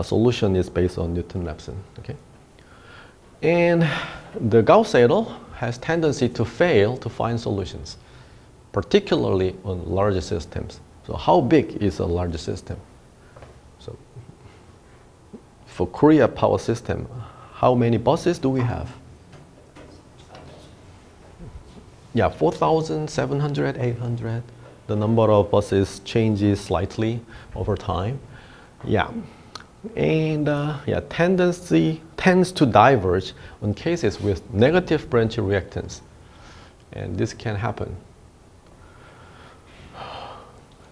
solution is based on Newton-Raphson. Okay, and the Gauss-Seidel has tendency to fail to find solutions, particularly on larger systems. So how big is a larger system? So for Korea power system, how many buses do we have? 4,700, 800. The number of buses changes slightly over time. And tendency tends to diverge on cases with negative branch reactance. And this can happen.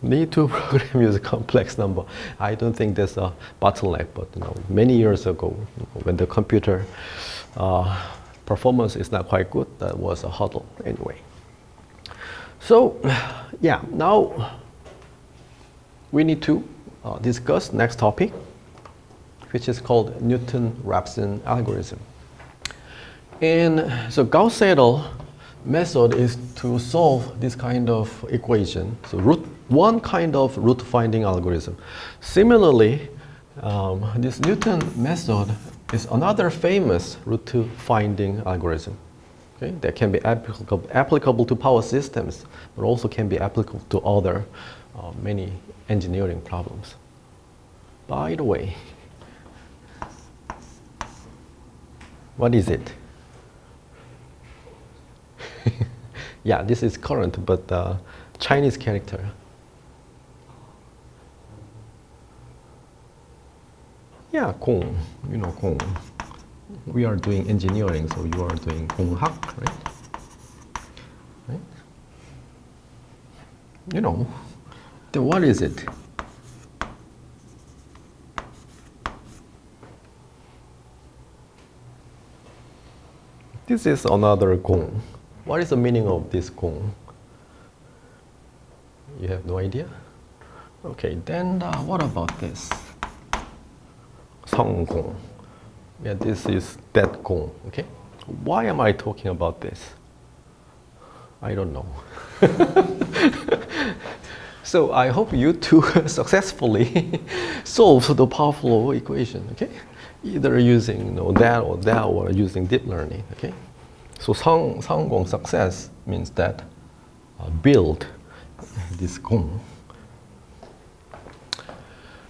Need to program use a complex number. I don't think there's a bottleneck, but many years ago, when the computer performance is not quite good, that was a hurdle anyway. So, now we need to discuss next topic, which is called Newton-Raphson algorithm. And so Gauss-Seidel method is to solve this kind of equation. So one kind of root finding algorithm. Similarly, this Newton method is another famous root finding algorithm. Okay? That can be applicable to power systems, but also can be applicable to other many engineering problems. By the way, what is it? Yeah, this is current, but Chinese character. Yeah, Gong. You know Gong. We are doing engineering, so you are doing 공학, right? Right? You know. Then what is it? This is another Gong. What is the meaning of this Gong? You have no idea? Okay, then what about this? 성공. Yeah, this is that Gong. Okay? Why am I talking about this? I don't know. So I hope you two successfully solve the power flow equation. Okay? Either using that or using deep learning. Okay? So 성공, success, means that build this Gong.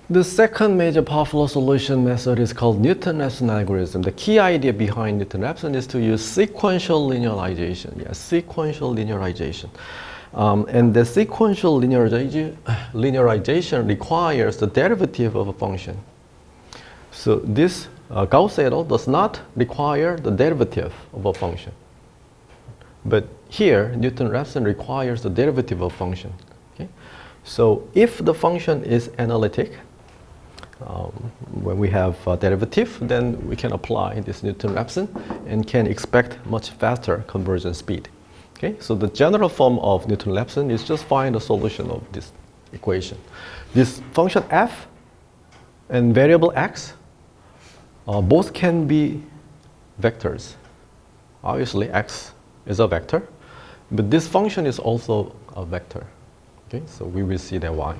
The second major power flow solution method is called Newton-Raphson algorithm. The key idea behind Newton-Raphson is to use sequential linearization. Yes, sequential linearization. And the sequential linearization requires the derivative of a function. So this Gauss-Seidel does not require the derivative of a function. But here, Newton-Raphson requires the derivative of function. Okay? So if the function is analytic, when we have a derivative, then we can apply this Newton-Raphson and can expect much faster conversion speed. Okay? So the general form of Newton-Raphson is just find a solution of this equation. This function f and variable x both can be vectors. Obviously, x is a vector, but this function is also a vector. Okay? So we will see that why.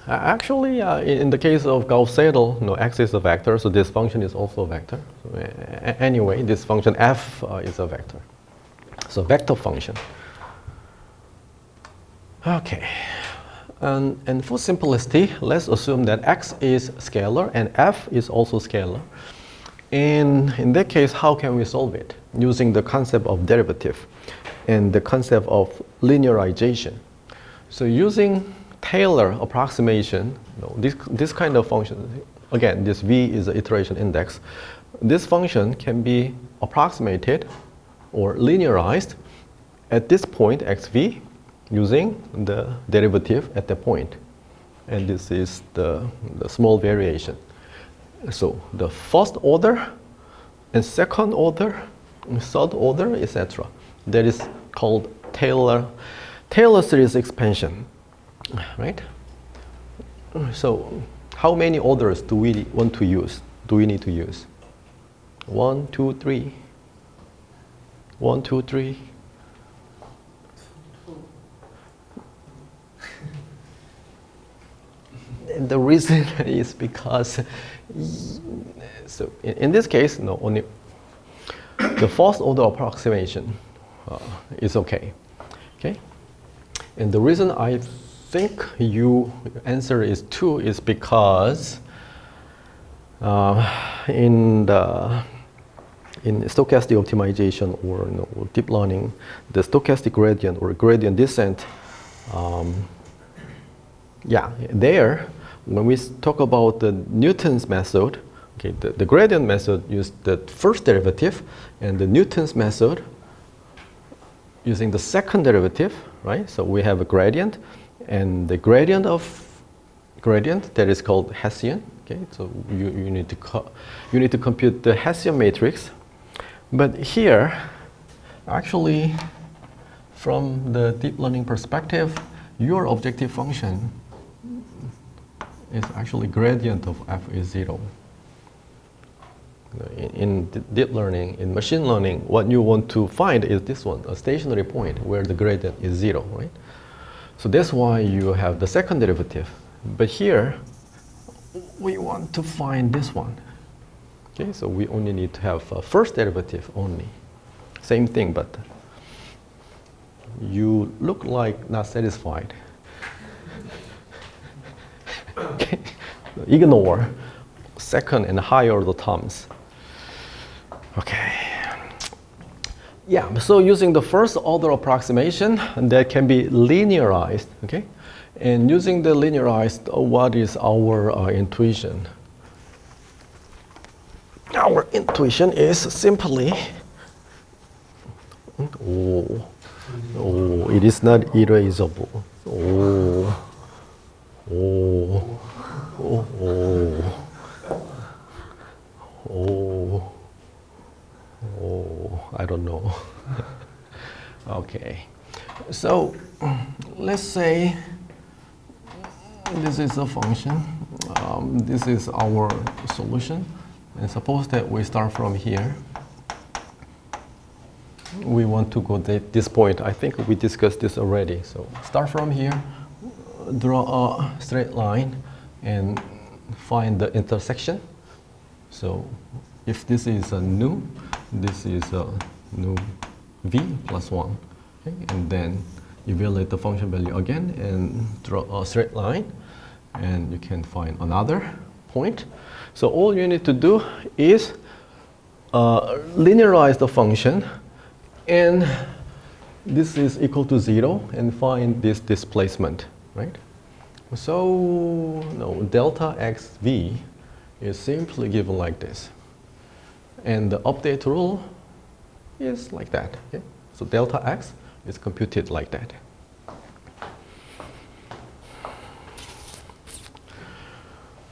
Actually, in the case of Gauss-Seidel, x is a vector, so this function is also a vector. So, anyway, this function f is a vector. So vector function. Okay. And for simplicity, let's assume that x is scalar and f is also scalar. And in that case, how can we solve it? Using the concept of derivative and the concept of linearization. So using Taylor approximation, this kind of function, again, this v is the iteration index. This function can be approximated or linearized at this point xv using the derivative at the point. And this is the small variation. So the first order and second order, and third order, etc. That is called Taylor series expansion. Right? So how many orders do we want to use? Do we need to use? 1, 2, 3. 1, 2, 3. And the reason is because, so in this case, only the first order approximation is okay. Okay? And the reason I think your answer is 2 is because in stochastic optimization or deep learning, the stochastic gradient or gradient descent, there, when we talk about the Newton's method, okay, the gradient method used the first derivative, and the Newton's method using the second derivative, right? So we have a gradient, and the gradient of gradient that is called Hessian. Okay, so you need to compute the Hessian matrix. But here, actually, from the deep learning perspective, your objective function is actually gradient of f is 0. In deep learning, in machine learning, what you want to find is this one, a stationary point where the gradient is 0, right? So that's why you have the second derivative. But here, we want to find this one. Okay, so we only need to have a first derivative only. Same thing, but you look like not satisfied. Okay. Ignore second and higher order terms. Okay. Yeah, so using the first order approximation that can be linearized, okay? And using the linearized, what is our intuition? Our intuition is simply, it is not erasable. I don't know. Okay, so let's say this is a function. This is our solution. And suppose that we start from here. We want to go to this point. I think we discussed this already. So start from here, draw a straight line, and find the intersection. So if this is a nu, this is a nu v plus 1. Okay? And then evaluate the function value again and draw a straight line. And you can find another point. So all you need to do is linearize the function, and this is equal to 0, and find this displacement, right? So no, delta xv is simply given like this, and the update rule is like that. Okay? So delta x is computed like that.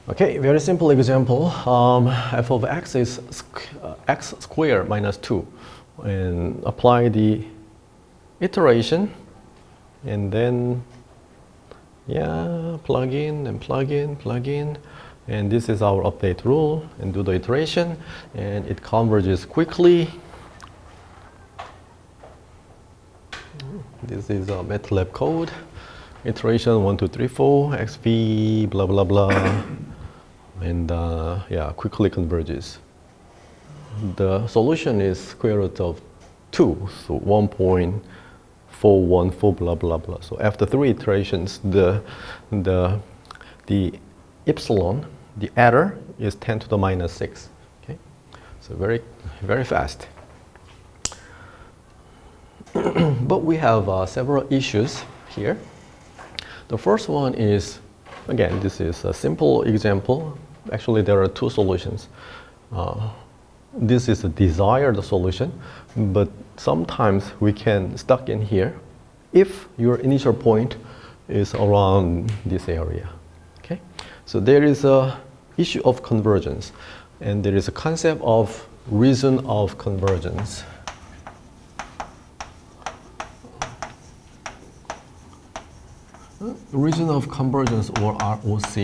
Okay, very simple example. F of x is x squared minus 2. And apply the iteration. And then, yeah, plug in and plug in, plug in. And this is our update rule. And do the iteration. And it converges quickly. This is a MATLAB code. Iteration 1, 2, 3, 4, xv, blah, blah, blah. And yeah, quickly converges. The solution is square root of 2, so 1.414 blah blah blah. So after 3 iterations, the epsilon, the error, is 10 to the minus 6. Okay, so very fast. But we have several issues here. The first one is, again, this is a simple example. Actually, there are 2 solutions. This is a desired solution, but sometimes we can stuck in here if your initial point is around this area. Okay, so there is a issue of convergence, and there is a concept of region of convergence. Region of convergence, or ROC.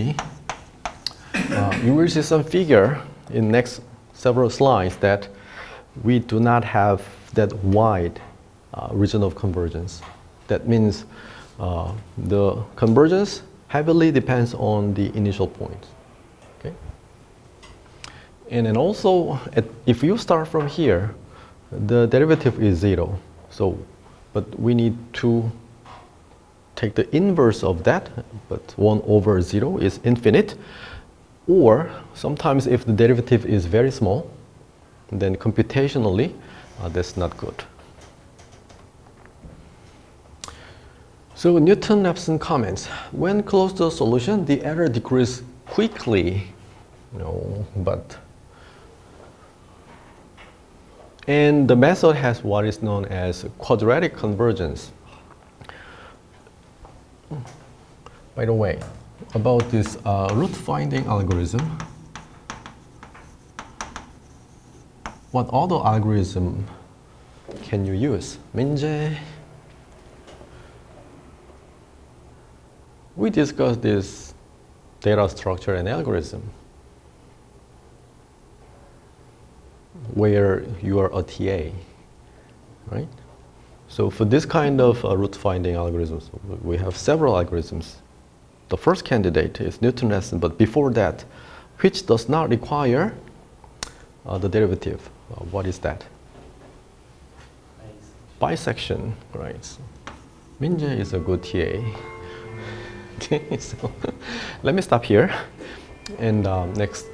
You will see some figure in next several slides that we do not have that wide region of convergence. That means the convergence heavily depends on the initial point. Okay? And then also, if you start from here, the derivative is 0. So, but we need to take the inverse of that, but 1 over 0 is infinite. Or sometimes if the derivative is very small, then computationally, that's not good. So Newton-Raphson comments, when close to a solution, the error decreases quickly. No, but... And the method has what is known as quadratic convergence. By the way, about this root finding algorithm, what other algorithm can you use? 민재, we discussed this data structure and algorithm where you are a TA, right? So for this kind of root finding algorithms, we have several algorithms. The first candidate is Newton-Raphson, but before that, which does not require the derivative. What is that? Bisection, right? So, Minjae is a good TA. Okay, so let me stop here. And next